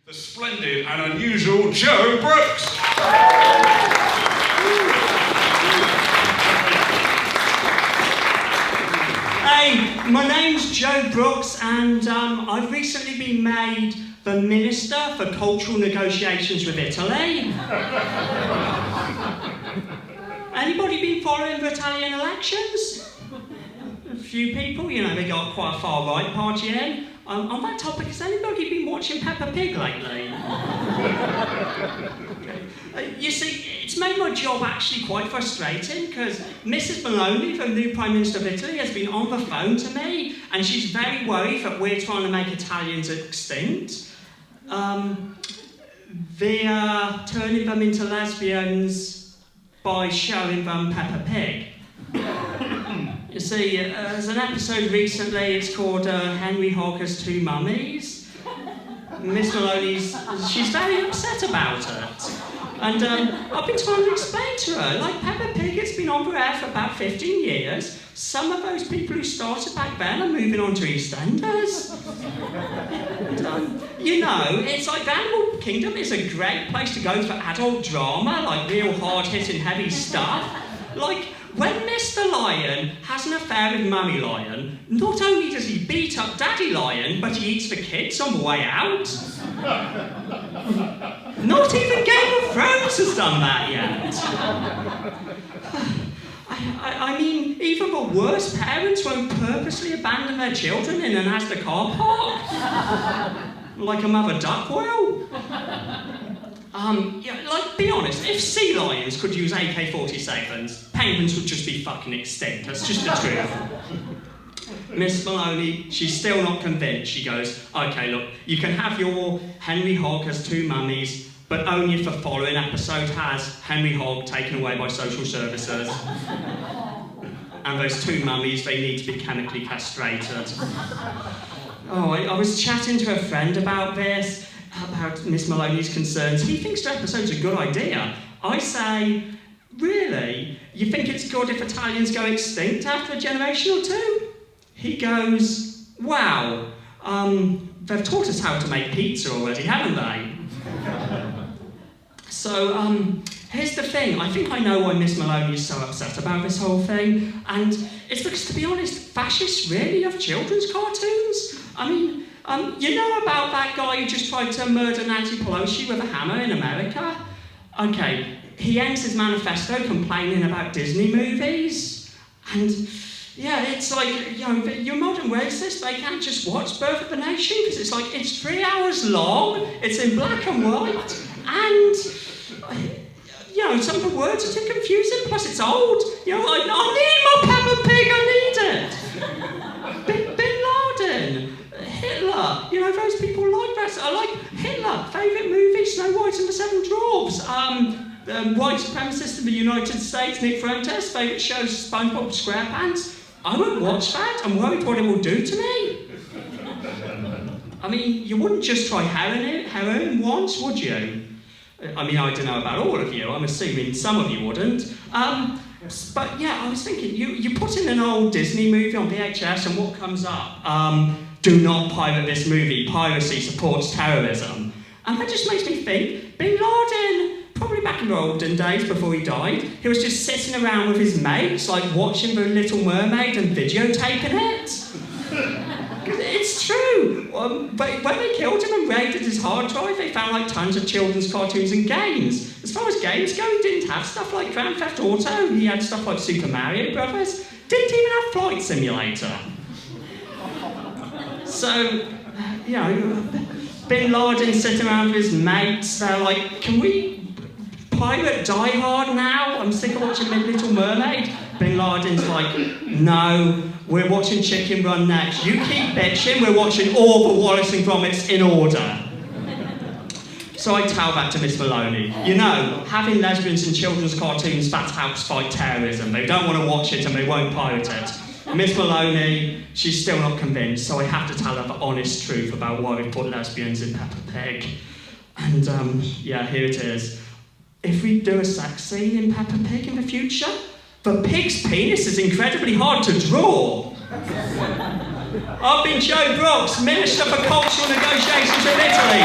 the splendid and unusual Joe Brooks. Hey, my name's Joe Brooks, and I've recently been made the Minister for Cultural Negotiations with Italy. Anybody been following the Italian elections? A few people, you know, they got quite a far-right party in. On that topic, has anybody been watching Peppa Pig lately? You see, it's made my job actually quite frustrating, because Mrs. Maloney, the new Prime Minister of Italy, has been on the phone to me, and she's very worried that we're trying to make Italians extinct. They're turning them into lesbians by showing them Peppa Pig. You see, there's an episode recently, it's called Henry Hogger's Two Mummies. Miss Maloney's, she's very upset about it. And I've been trying to explain to her, like Peppa Pig, it's been on the air for about 15 years. Some of those people who started back then are moving on to EastEnders. And, you know, it's like the Animal Kingdom is a great place to go for adult drama, like real hard-hitting, heavy stuff. Like, when Mr. Lion has an affair with Mummy Lion, not only does he beat up Daddy Lion, but he eats the kids on the way out. Not even Game of Thrones has done that yet. I mean, even the worst parents won't purposely abandon their children in an Asda car park. Like a mother duck will. Yeah, like, be honest, if sea lions could use AK-47s, penguins would just be fucking extinct. That's just the truth. Miss Maloney, she's still not convinced. She goes, OK, look, you can have your Henry Hogg has two mummies, but only if the following episode has Henry Hogg taken away by social services. And those two mummies, they need to be chemically castrated. Oh, I was chatting to a friend about this, about Miss Maloney's concerns. He thinks the episode's a good idea. I say, really? You think it's good if Italians go extinct after a generation or two? He goes, wow, they've taught us how to make pizza already, haven't they? So, here's the thing. I think I know why Miss Maloney is so upset about this whole thing, and it's because, to be honest, fascists really love children's cartoons. I mean, you know about that guy who just tried to murder Nancy Pelosi with a hammer in America? Okay, he ends his manifesto complaining about Disney movies, and yeah, it's like, you know, your modern racists, they can't just watch Birth of a Nation, because it's like, it's 3 hours long, it's in black and white, and, you know, some of the words are too confusing, plus it's old. You know, I need my Peppa Pig, I need it. Bin Laden, Hitler, you know, those people like that. I like Hitler, favourite movie, Snow White and the Seven Dwarfs. White supremacist in the United States, Nick Fuentes, favourite show, SpongeBob SquarePants. I won't watch that, I'm worried what it will do to me. I mean, you wouldn't just try heroin once, would you? I mean, I don't know about all of you, I'm assuming some of you wouldn't. But yeah, I was thinking, you put in an old Disney movie on VHS and what comes up? Do not pirate this movie, piracy supports terrorism. And that just makes me think, Bin Laden, probably back in the olden days before he died, he was just sitting around with his mates, like watching The Little Mermaid and videotaping it. It's true. But when they killed him and raided his hard drive, they found like tons of children's cartoons and games. As far as games go, he didn't have stuff like Grand Theft Auto. He had stuff like Super Mario Brothers. Didn't even have Flight Simulator. So, you know, Bin Laden sitting around with his mates. They're like, can we pirate Die Hard now? I'm sick of watching Little Mermaid. Bin Laden's like, no, we're watching Chicken Run next. You keep bitching, we're watching all the Wallace and Gromits in order. So I tell that to Miss Maloney. You know, having lesbians in children's cartoons, that helps fight terrorism. They don't want to watch it and they won't pirate it. Miss Maloney, she's still not convinced, so I have to tell her the honest truth about why we put lesbians in Peppa Pig. And yeah, here it is. If we do a sex scene in Peppa Pig in the future, the pig's penis is incredibly hard to draw. I've been Joe Brooks, Minister for Cultural Negotiations in Italy.